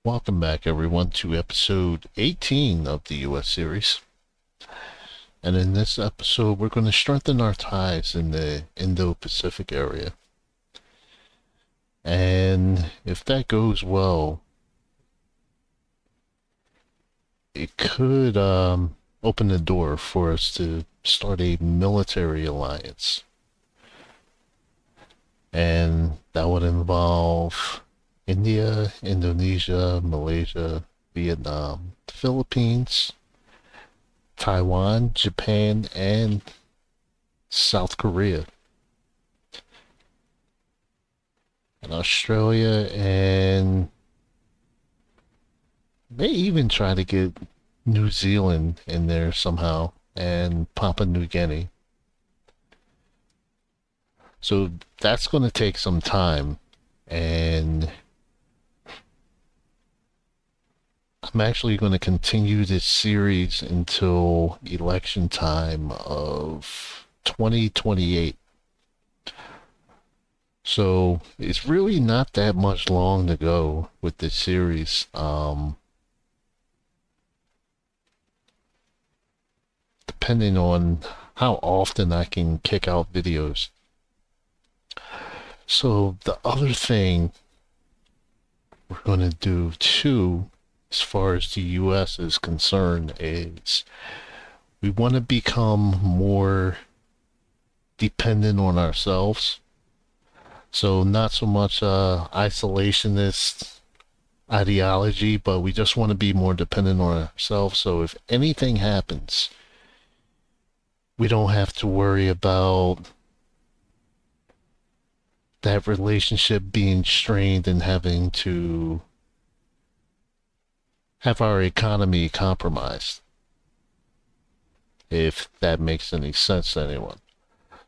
Welcome back, everyone, to episode 18 of the US series. And in this episode, we're going to strengthen our ties in the Indo-Pacific area. And if that goes well, it could open the door for us to start a military alliance. And that would involve India, Indonesia, Malaysia, Vietnam, the Philippines, Taiwan, Japan, and South Korea, and Australia, and may even try to get New Zealand in there somehow, and Papua New Guinea. So that's going to take some time, and I'm actually going to continue this series until election time of 2028. So it's really not that much long to go with this series. Depending on how often I can kick out videos. So the other thing we're going to do too, as far as the US is concerned, is we want to become more dependent on ourselves. So not so much isolationist ideology, but we just want to be more dependent on ourselves. So if anything happens, we don't have to worry about that relationship being strained and having to have our economy compromised, if that makes any sense to anyone.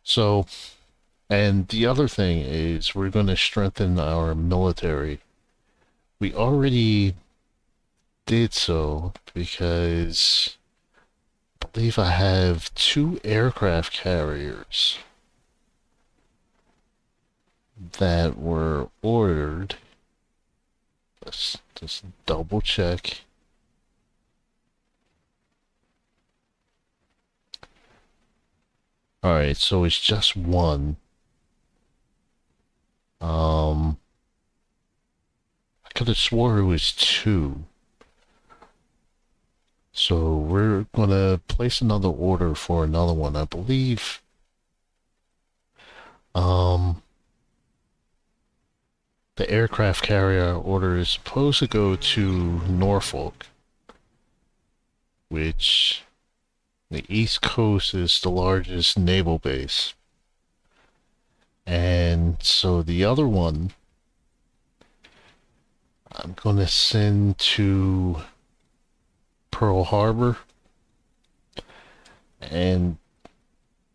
So, and the other thing is we're going to strengthen our military. We already did so because I believe I have 2 aircraft carriers that were ordered. Let's just double check. Alright, so it's just one. I could have swore it was 2. So we're gonna place another order for another one. I believe um the aircraft carrier order is supposed to go to Norfolk, which the East Coast is the largest naval base. And so the other one I'm gonna send to Pearl Harbor, and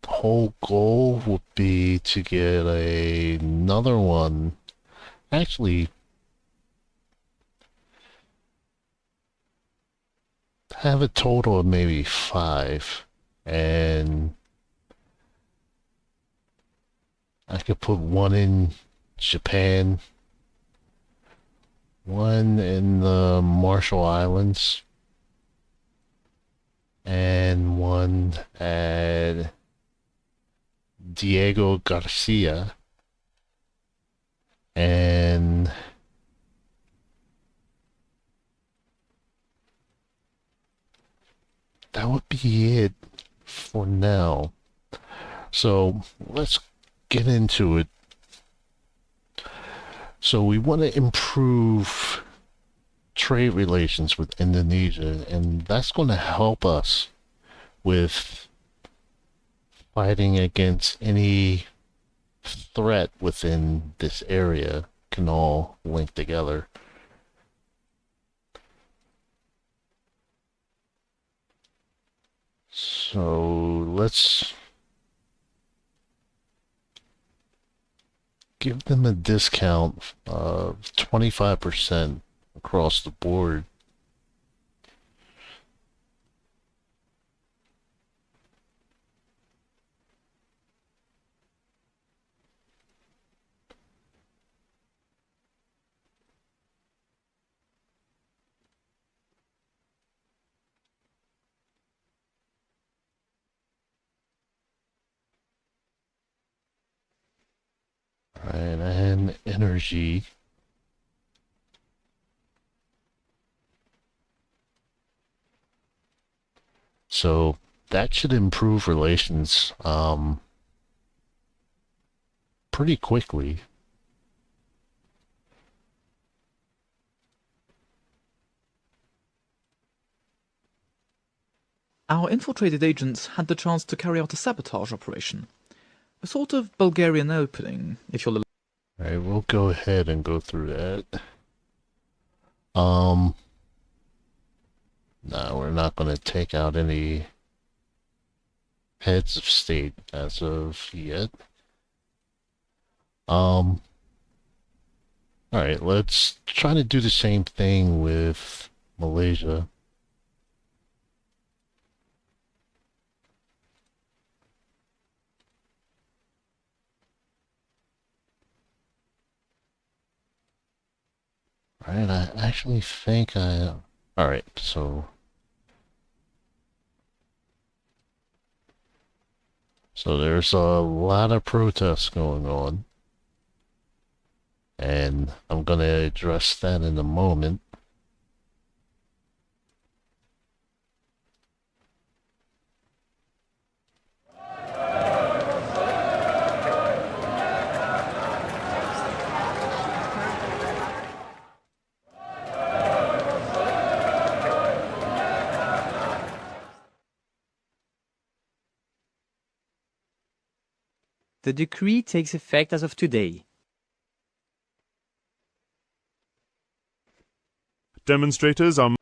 the whole goal would be to get another one. Actually, have a total of maybe 5, and I could put one in Japan, one in the Marshall Islands, and one at Diego Garcia, and that would be it for now. So let's get into it. So we want to improve trade relations with Indonesia, and that's going to help us with fighting against any threat within this area. Can all link together. So let's give them a discount of 25% across the board. on energy. So that should improve relations pretty quickly. Our infiltrated agents had the chance to carry out a sabotage operation. A sort of Bulgarian opening, if you'll allow. Alright, we'll go ahead and go through that. No, we're not going to take out any heads of state as of yet. Alright, let's try to do the same thing with Malaysia. Alright, I actually think I... Alright, so there's a lot of protests going on, and I'm gonna address that in a moment. The decree takes effect as of today. Demonstrators are...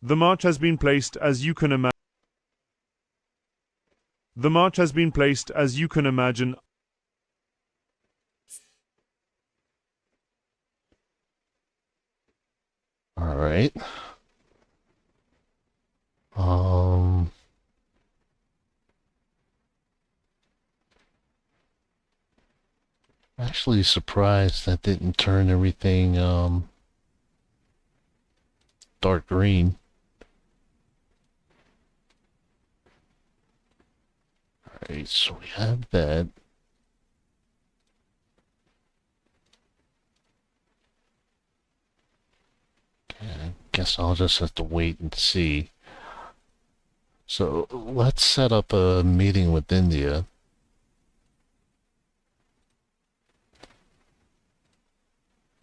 The march has been placed as you can imagine. The march has been placed as you can imagine. Alright. Actually surprised that didn't turn everything, dark green. Alright, so we have that. Okay, I guess I'll just have to wait and see. So let's set up a meeting with India.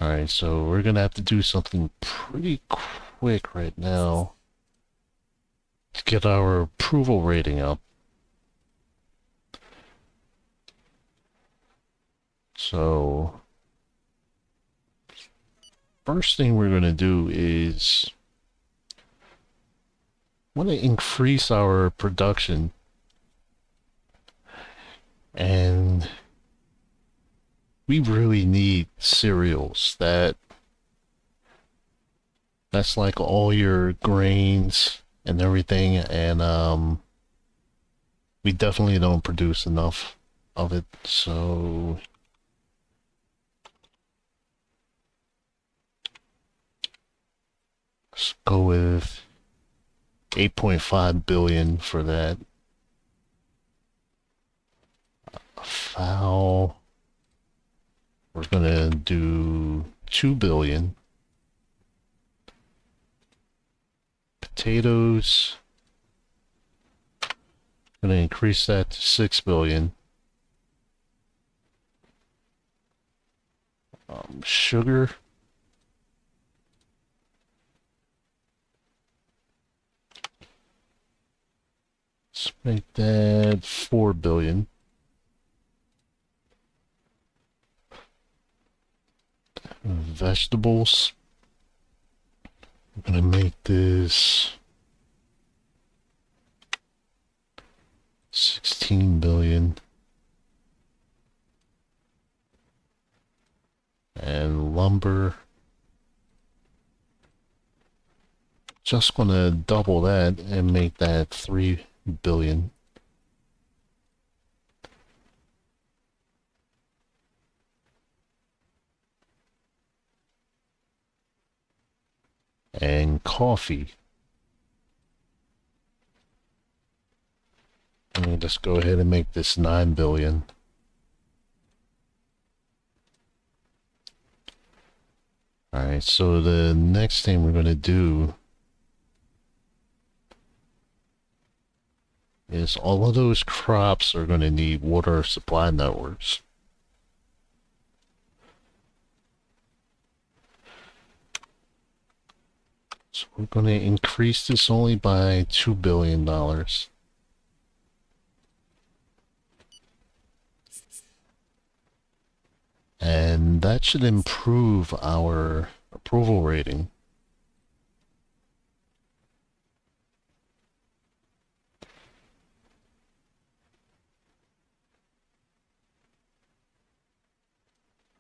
Alright, so we're gonna have to do something pretty quick right now to get our approval rating up. So, first thing we're gonna do is want to increase our production, and we really need cereals that's like all your grains and everything, and we definitely don't produce enough of it, so let's go with 8.5 billion for that. Fowl, we're gonna do 2 billion. Potatoes, gonna increase that to 6 billion. Sugar, let's make that 4 billion. Vegetables, I'm gonna make this 16 billion. And lumber, just gonna double that and make that 3 billion. And coffee, let me just go ahead and make this 9 billion. Alright, so the next thing we're going to do is all of those crops are going to need water supply networks. So we're going to increase this only by $2 billion. And that should improve our approval rating.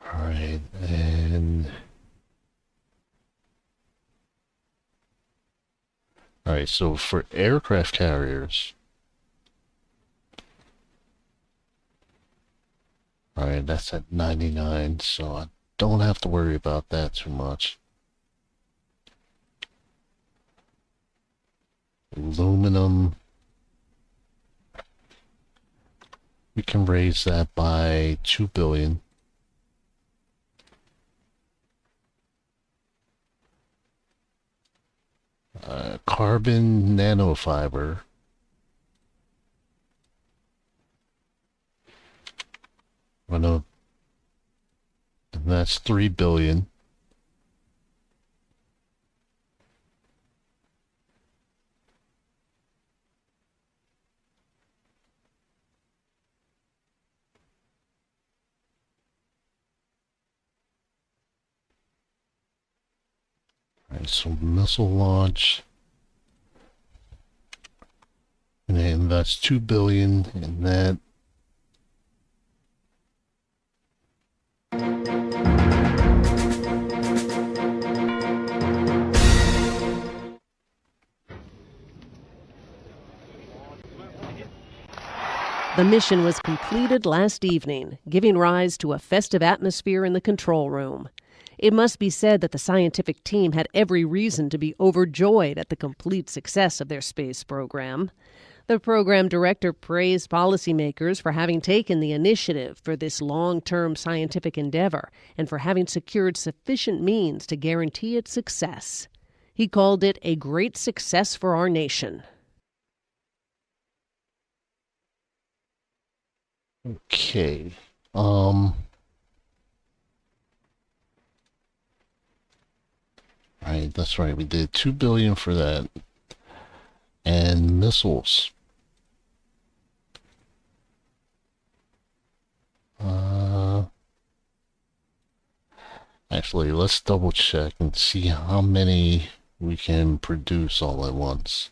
Alright, and... Alright, so for aircraft carriers... Alright, that's at 99, so I don't have to worry about that too much. Aluminum... We can raise that by 2 billion. Carbon nanofiber. And that's 3 billion. Alright, so missile launch. And then that's 2 billion in that. The mission was completed last evening, giving rise to a festive atmosphere in the control room. It must be said that the scientific team had every reason to be overjoyed at the complete success of their space program. The program director praised policymakers for having taken the initiative for this long-term scientific endeavor and for having secured sufficient means to guarantee its success. He called it a great success for our nation. Okay. Right, that's right. We did 2 billion for that. And missiles. Actually, let's double check and see how many we can produce all at once.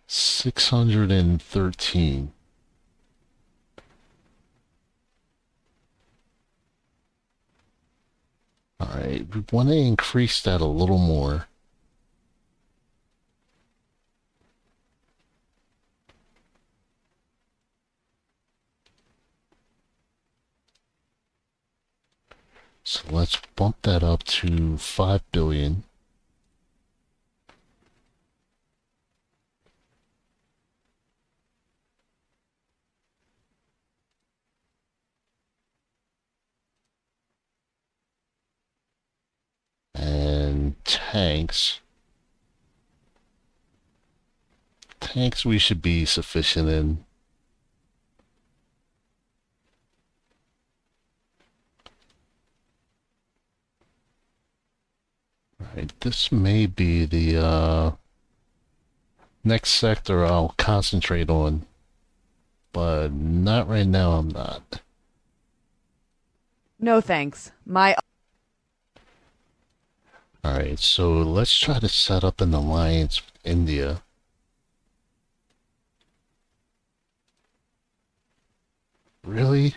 $613. Alright, we want to increase that a little more. So let's bump that up to 5 billion. And tanks. Tanks we should be sufficient in. Alright, this may be the next sector I'll concentrate on. But not right now, I'm not. No thanks. Alright, so let's try to set up an alliance with India. Really?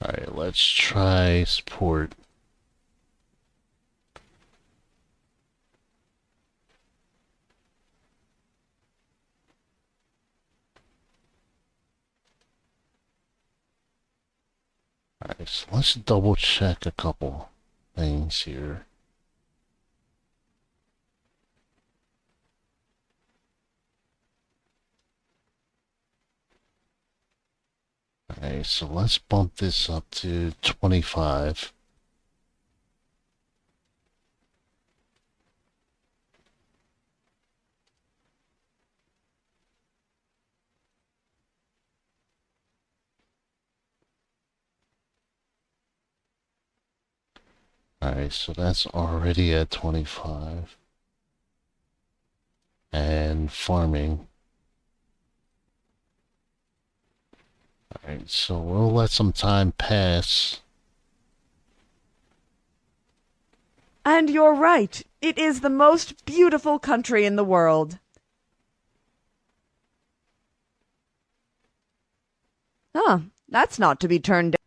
Alright, let's try support. Alright, so let's double check a couple things here. Alright, so let's bump this up to 25. Alright, so that's already at 25. And farming. Alright, so we'll let some time pass. And you're right. It is the most beautiful country in the world. Huh, that's not to be turned down.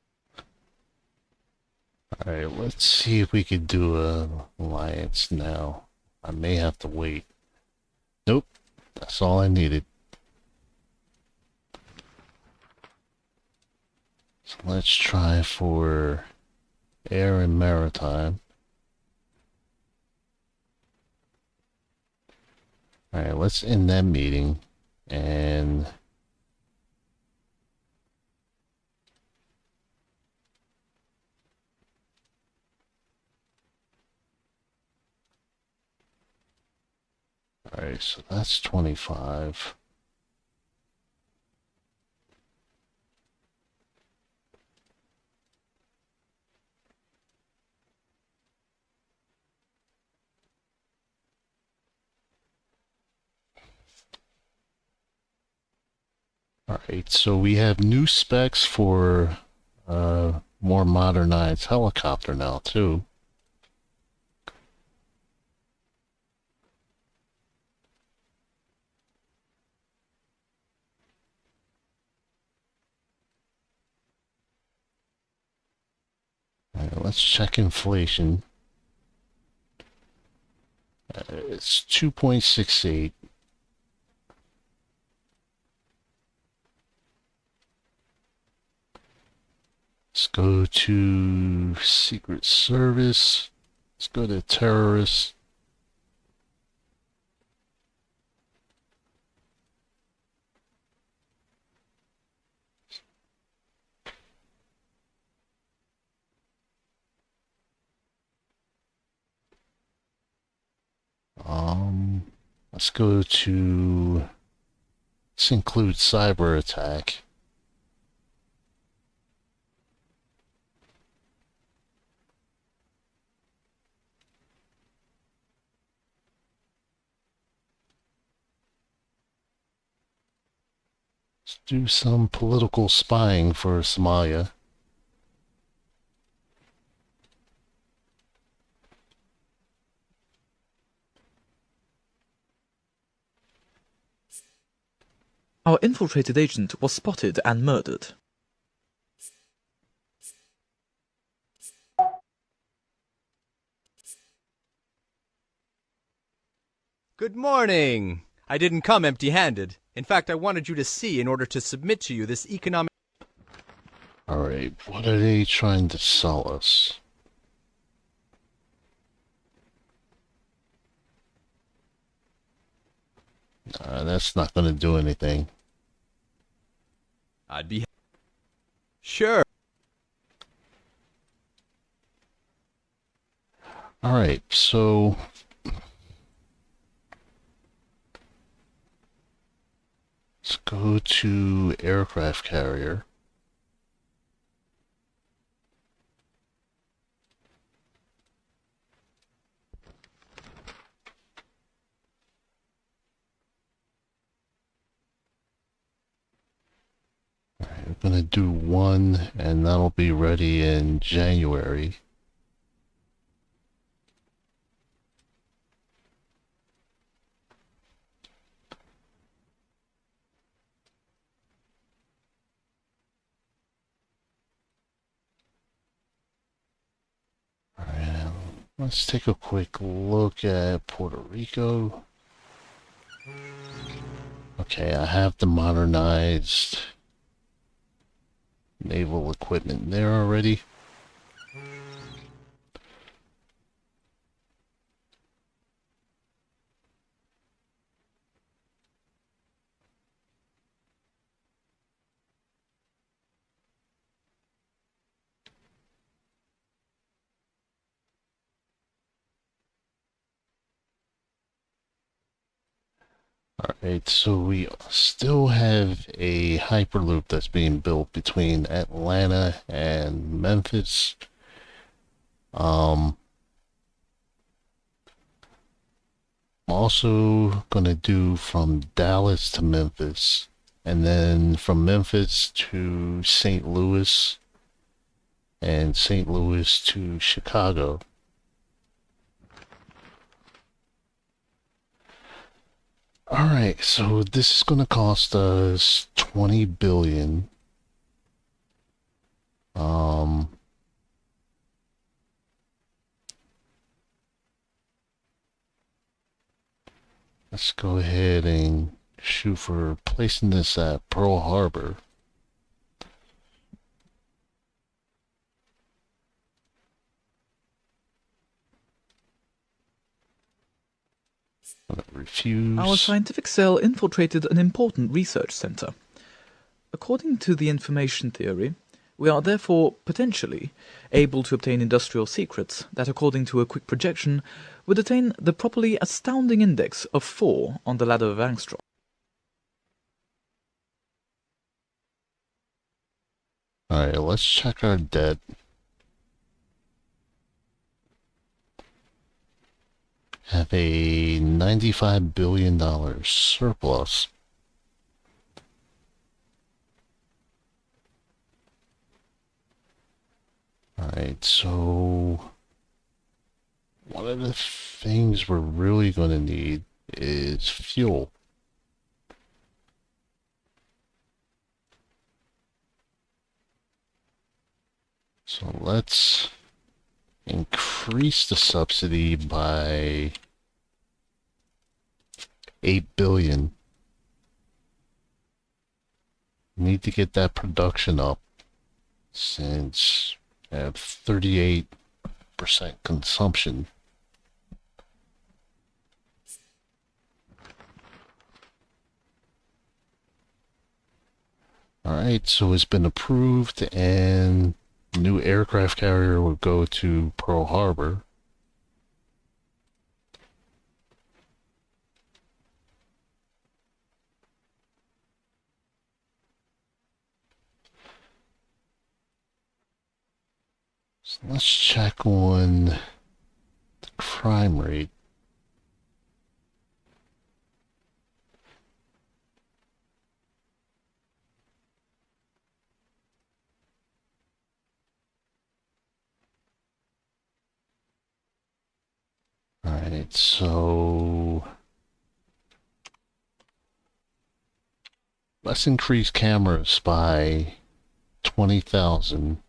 Alright, let's see if we could do a alliance now. I may have to wait. Nope, that's all I needed. So let's try for air and maritime. Alright, let's end that meeting and alright, so that's 25. Alright, so we have new specs for more modernized helicopter now too. Alright, let's check inflation. It's 2.68. Let's go to Secret Service. Let's go to terrorists. Let's go to, let's include cyber attack. Let's do some political spying for Somalia. Our infiltrated agent was spotted and murdered. Good morning! I didn't come empty-handed. In fact, I wanted you to see in order to submit to you this economic... Alright, what are they trying to sell us? That's not going to do anything. I'd be... Sure. Alright, so let's go to aircraft carrier. Alright, we're gonna do one, and that'll be ready in January. Alright, let's take a quick look at Puerto Rico. Okay, I have the modernized naval equipment there already. Right, so we still have a hyperloop that's being built between Atlanta and Memphis. I'm also gonna do from Dallas to Memphis, and then from Memphis to St. Louis, and St. Louis to Chicago. Alright, so this is gonna cost us 20 billion. Let's go ahead and shoot for placing this at Pearl Harbor. Refuse. Our scientific cell infiltrated an important research center. According to the information theory, we are therefore, potentially, able to obtain industrial secrets that, according to a quick projection, would attain the properly astounding index of 4 on the ladder of Angstrom. Alright, let's check our debt. Have a $95 billion surplus. Alright, so one of the things we're really going to need is fuel. So let's increase the subsidy by 8 billion. Need to get that production up since I have 38% consumption. Alright, so it's been approved and new aircraft carrier will go to Pearl Harbor. So let's check on the crime rate. Alright, so let's increase cameras by 20,000.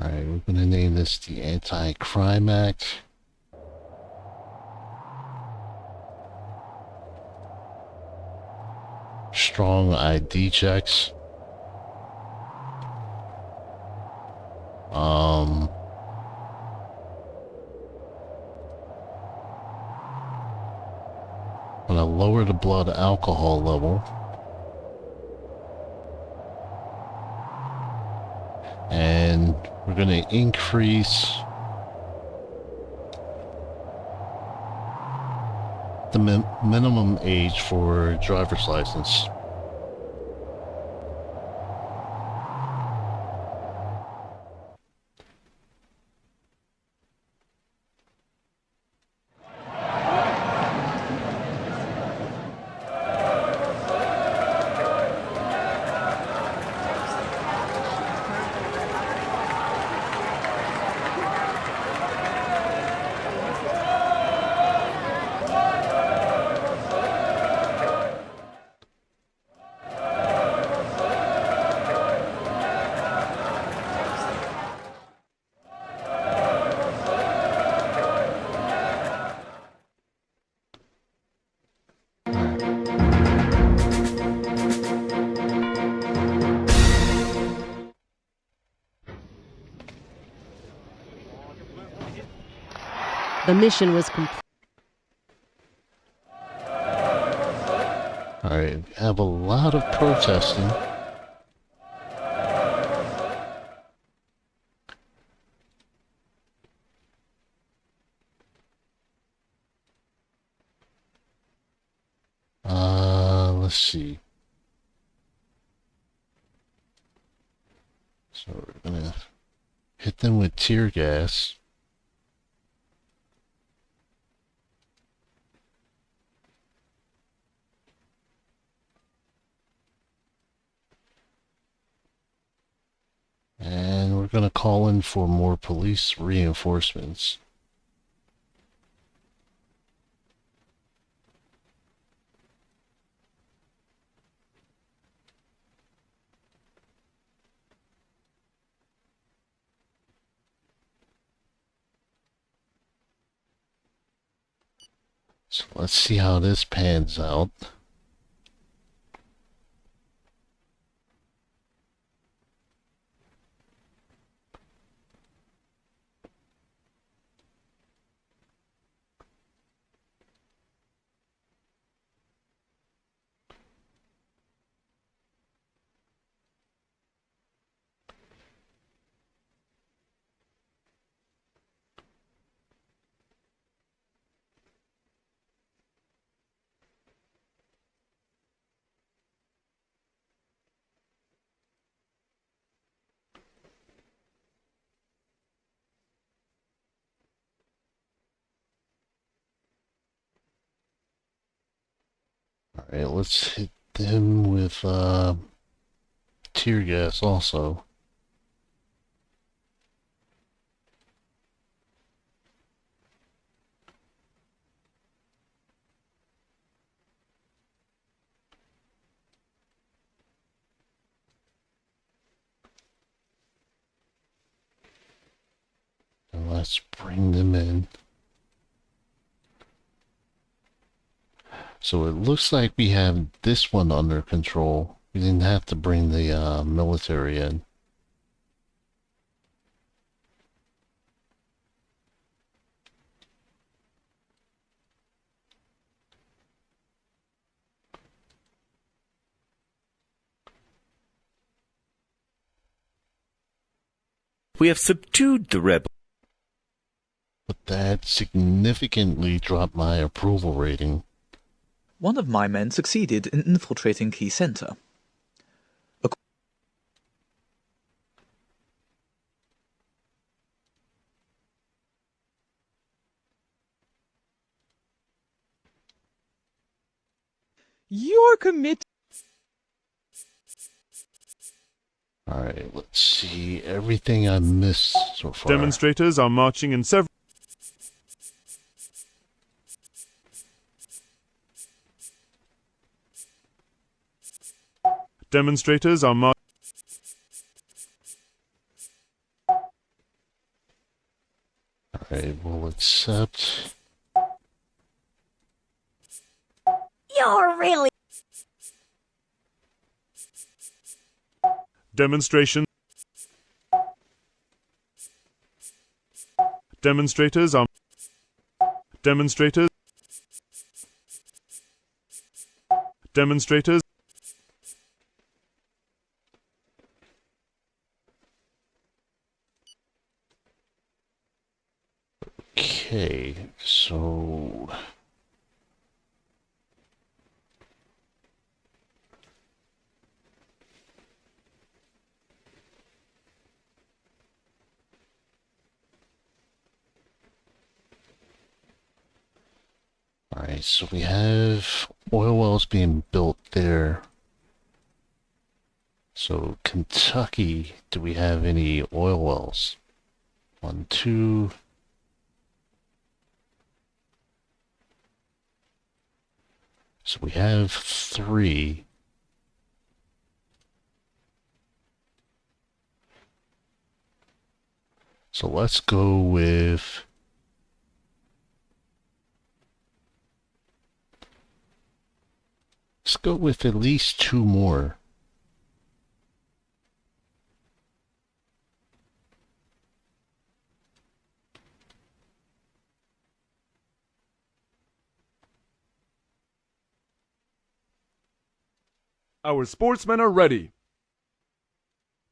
Alright, we're going to name this the Anti-Crime Act. Strong ID checks. I'm going to lower the blood alcohol level. And we're going to increase the minimum age for driver's license. The mission was complete. Alright, we have a lot of protesting. Let's see. So we're gonna hit them with tear gas. And we're gonna call in for more police reinforcements. So let's see how this pans out. Alright, let's hit them with tear gas also. And let's bring them in. So it looks like we have this one under control. We didn't have to bring the military in. We have subdued the rebels. But that significantly dropped my approval rating. One of my men succeeded in infiltrating Key Center. You're committed. Alright, let's see. Everything I missed so far. Demonstrators are marching in several... Demonstrators are marching... Alright, we'll accept. You're really... Demonstration... Demonstrators are... Demonstrators... Demonstrators... Okay, so... Alright, so we have oil wells being built there. So, Kentucky, do we have any oil wells? 1, 2... So we have 3. So let's go with... Let's go with at least 2 more. Our sportsmen are ready.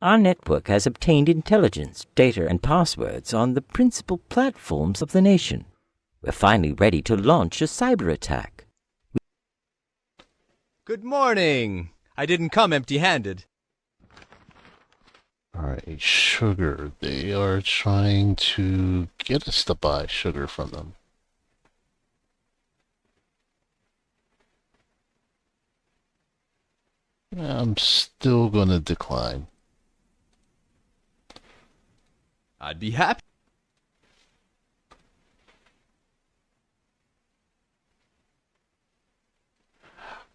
Our network has obtained intelligence, data, and passwords on the principal platforms of the nation. We're finally ready to launch a cyber attack. Good morning. I didn't come empty-handed. Alright, sugar. They are trying to get us to buy sugar from them. I'm still gonna decline. I'd be happy.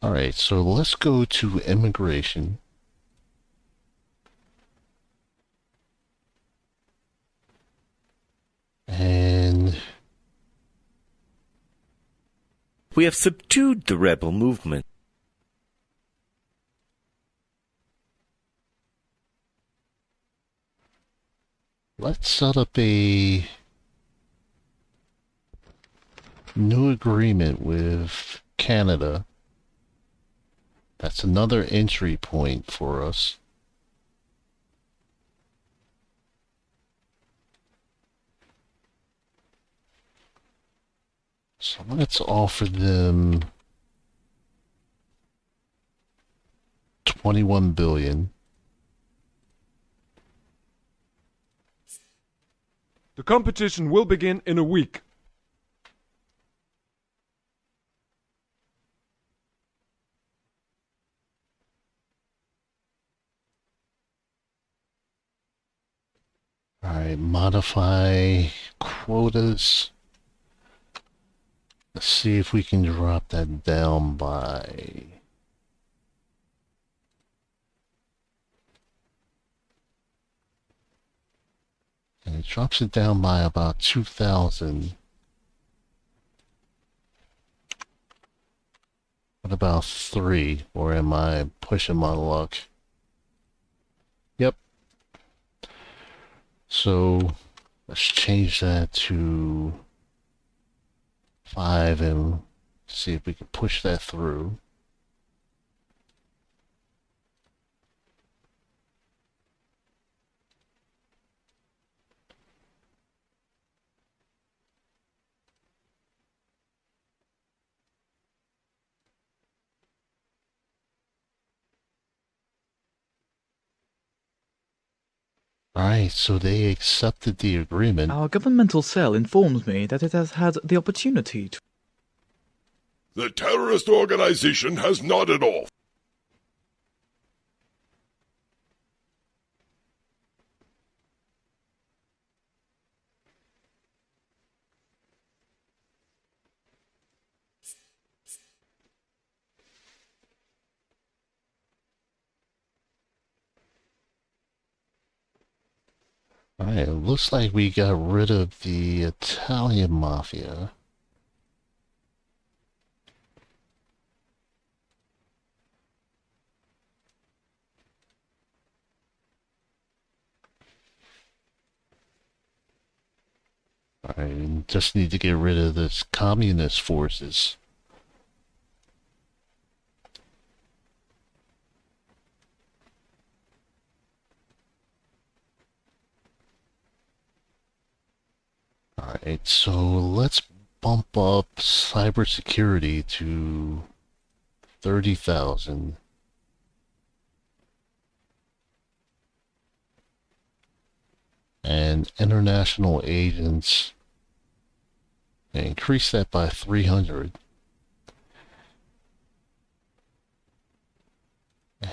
Alright, so let's go to immigration. And We have subdued the rebel movement. let's set up a new agreement with Canada. That's another entry point for us. So let's offer them 21 billion. The competition will begin in a week. Alright, modify quotas. Let's see if we can drop that down by... And it drops it down by about 2,000. What about 3? Or am I pushing my luck? Yep. So let's change that to 5 and see if we can push that through. Alright, so they accepted the agreement. Our governmental cell informs me that it has had the opportunity to... The terrorist organization has nodded off. Alright, it looks like we got rid of the Italian mafia. Alright, just need to get rid of this communist forces. Alright, so let's bump up cybersecurity to 30,000. And international agents, increase that by 300.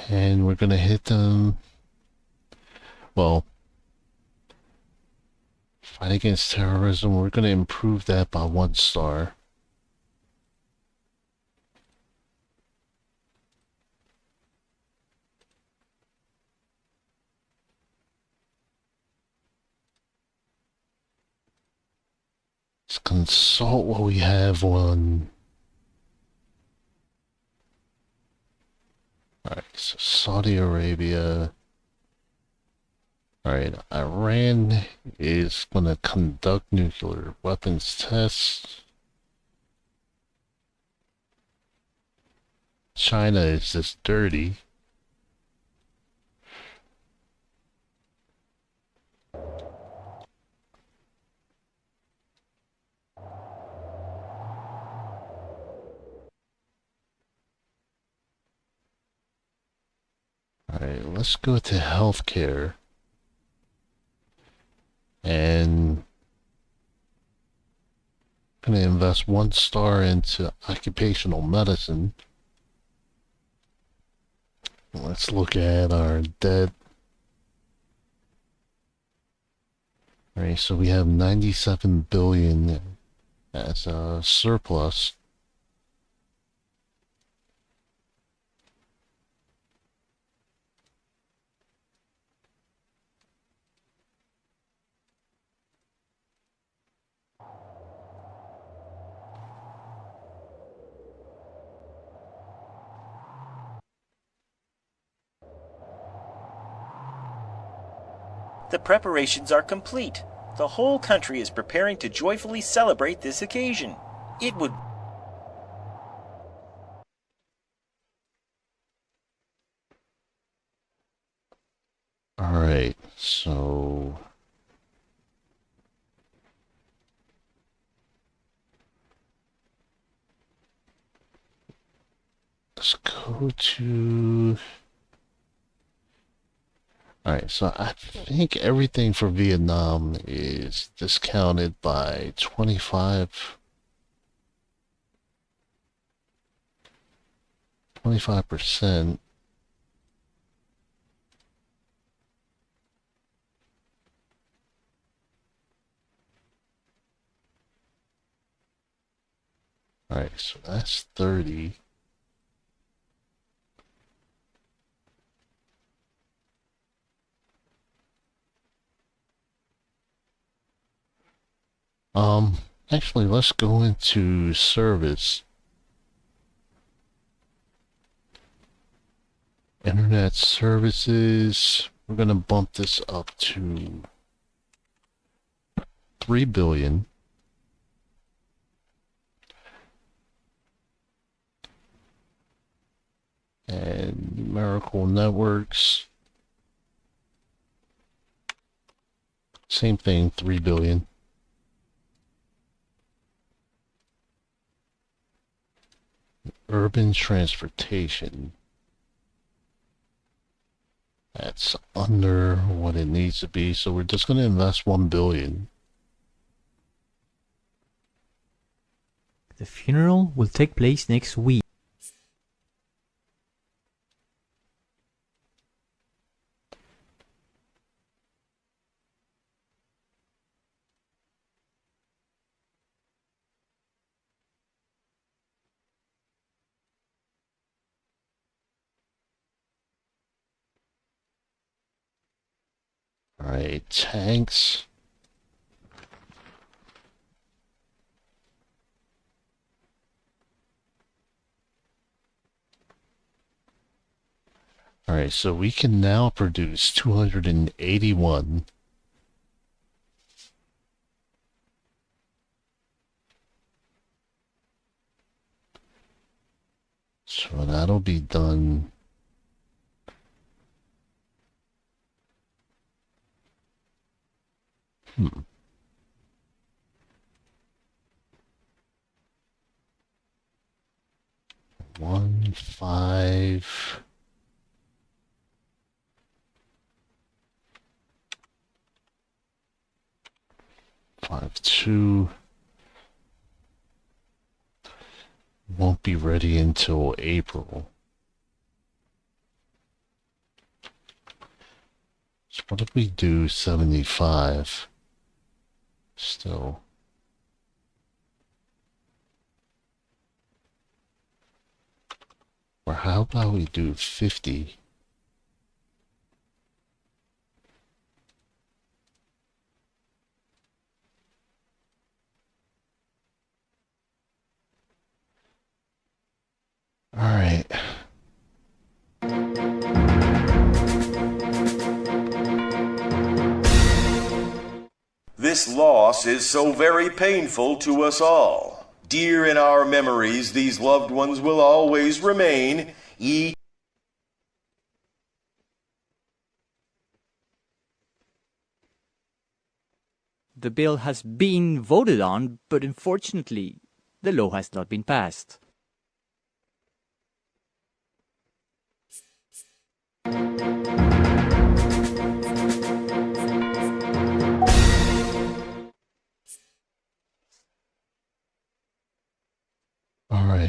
And we're gonna hit them, well, fight against terrorism, we're gonna improve that by 1 star. Let's consult what we have on... Alright, so Saudi Arabia. Alright, Iran is going to conduct nuclear weapons tests. China is just dirty. let's go to healthcare. And I'm going to invest 1 star into occupational medicine. Let's look at our debt. Alright, so we have 97 billion as a surplus. The preparations are complete. The whole country is preparing to joyfully celebrate this occasion. It would... Alright, so... let's go to... Alright, so I think everything for Vietnam is discounted by 25%. Alright, so that's 30. Actually, let's go into service. Internet services. We're gonna bump this up to 3 billion. And numerical networks. Same thing, 3 billion. Urban transportation. That's under what it needs to be, so we're just going to invest 1 billion. The funeral will take place next week. Alright, tanks. Alright, so we can now produce 281. So that'll be done. One, 5. Five, 2. Won't be ready until April. So what if we do 75? Still. Or how about we do 50? All right. This loss is so very painful to us all. Dear in our memories, these loved ones will always remain. The bill has been voted on, but unfortunately, the law has not been passed.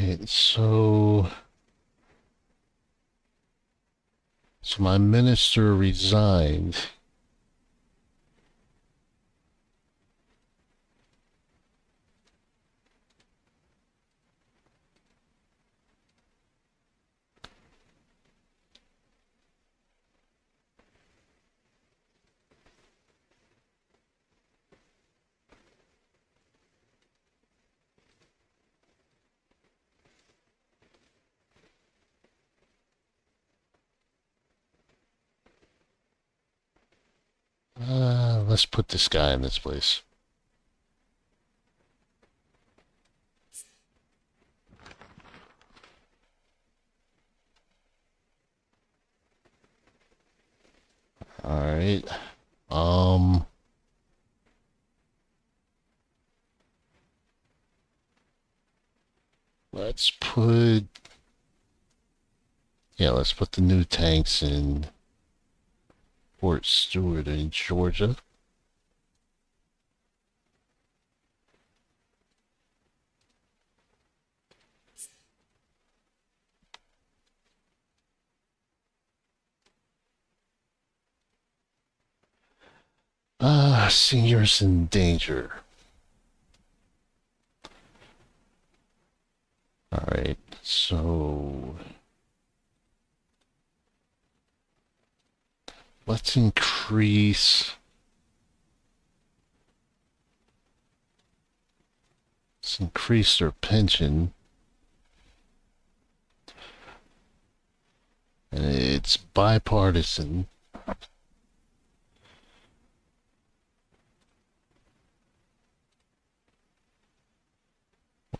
Alright, so my minister resigned. Let's put this guy in this place. Alright. Let's put... Yeah, let's put the new tanks in Fort Stewart in Georgia. Seniors in danger. Alright, so... Let's increase... Let's increase their pension. And it's bipartisan.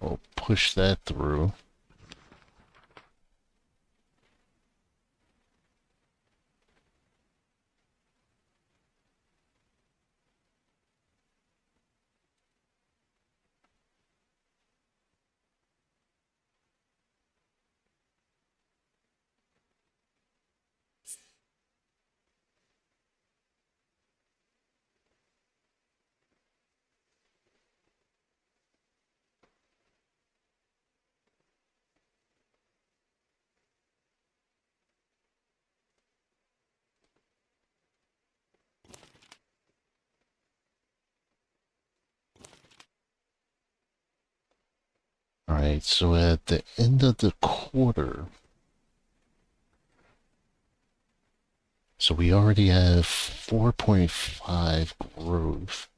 We'll push that through. Alright, so at the end of the quarter, so we already have 4.5 growth.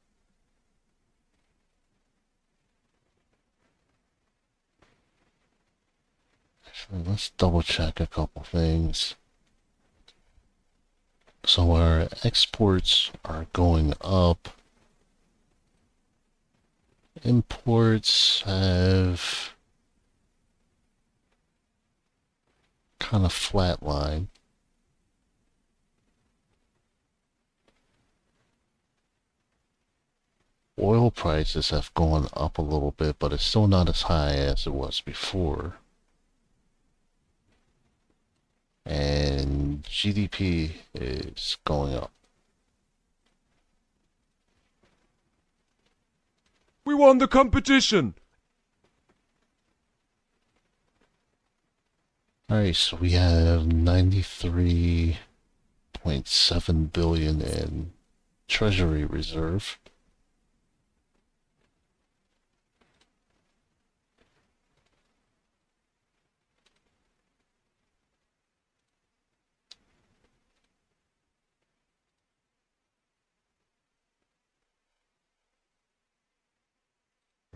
Actually, let's double check a couple things. So our exports are going up. Imports have kind of flatlined. Oil prices have gone up a little bit, but it's still not as high as it was before. And GDP is going up. We won the competition! Alright, so we have 93.7 billion in treasury reserve.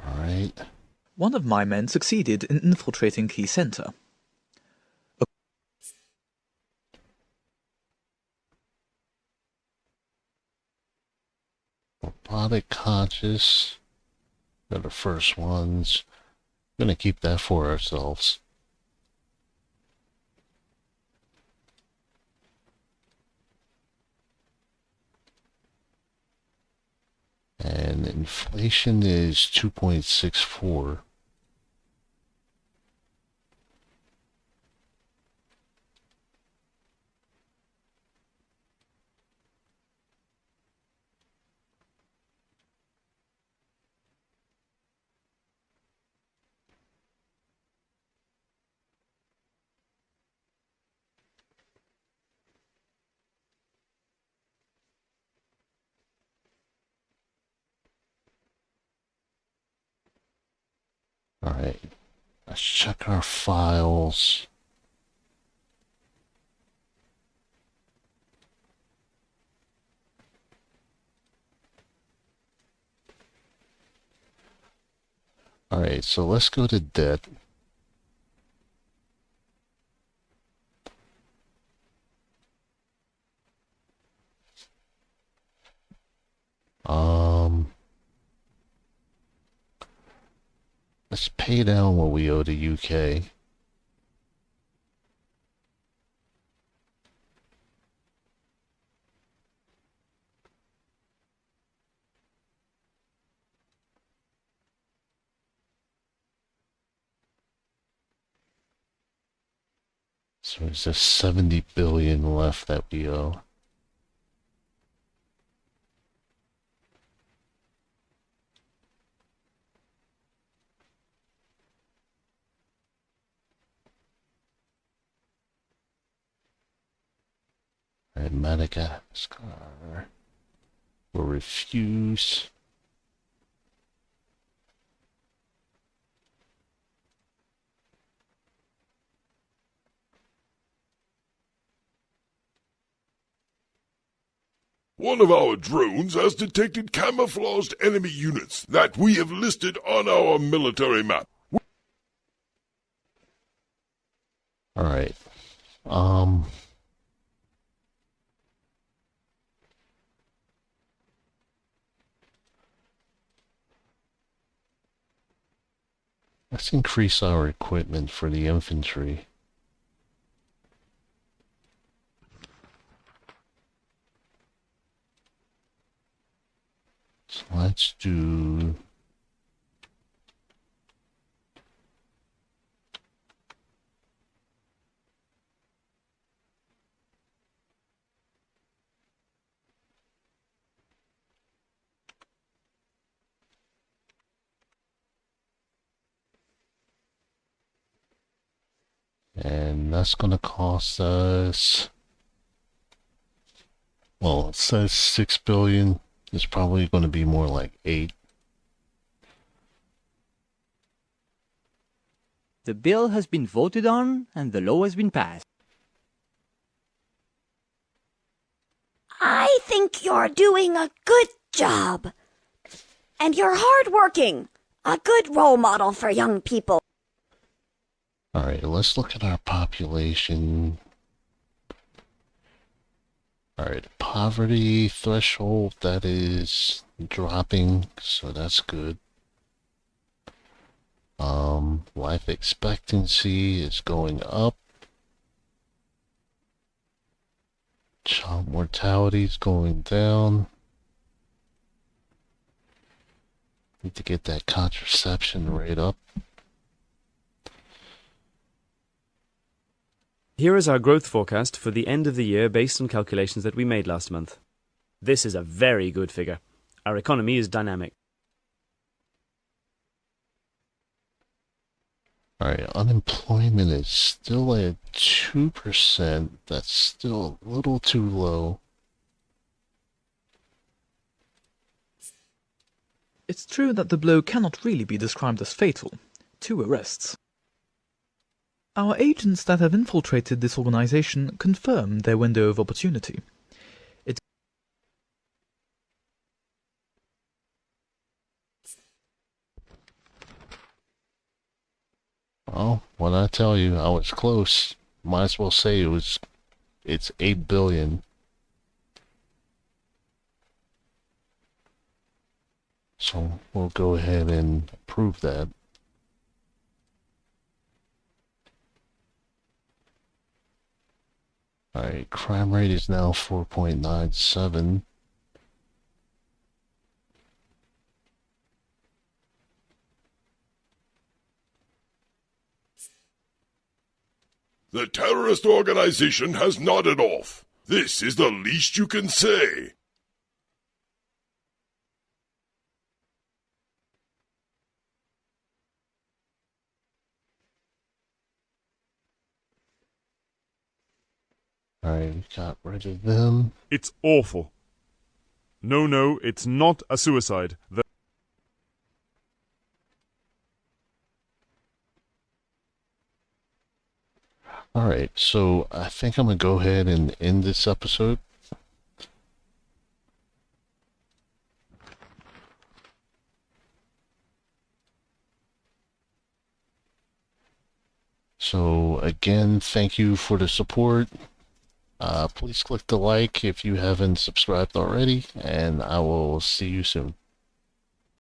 Alright. One of my men succeeded in infiltrating Key Center. Robotic conscious. They're the first ones. We're gonna keep that for ourselves. And inflation is 2.64. Alright, let's check our files. Alright, so let's go to debt. Let's pay down what we owe to UK. So there's just 70 billion left that we owe. Alright, Madagascar will refuse. One of our drones has detected camouflaged enemy units that we have listed on our military map. Alright. Let's increase our equipment for the infantry. So let's do... And that's going to cost us... Well, it says 6 billion. It's probably going to be more like 8. The bill has been voted on and the law has been passed. I think you're doing a good job. And you're hardworking. A good role model for young people. Alright, let's look at our population. Alright, poverty threshold, that is dropping, so that's good. Life expectancy is going up. Child mortality is going down. Need to get that contraception rate up. Here is our growth forecast for the end of the year based on calculations that we made last month. This is a very good figure. Our economy is dynamic. Alright, unemployment is still at 2%. That's still a little too low. It's true that the blow cannot really be described as fatal. 2 arrests. Our agents that have infiltrated this organization confirm their window of opportunity. Oh, what I tell you, I was close. Might as well say it's 8 billion. So we'll go ahead and approve that. Alright, crime rate is now 4.97. The terrorist organization has nodded off. This is the least you can say. Alright, we got rid of them. It's awful. No, it's not a suicide. Alright, so I think I'm going to go ahead and end this episode. So again, thank you for the support. Please click the like if you haven't subscribed already, and I will see you soon.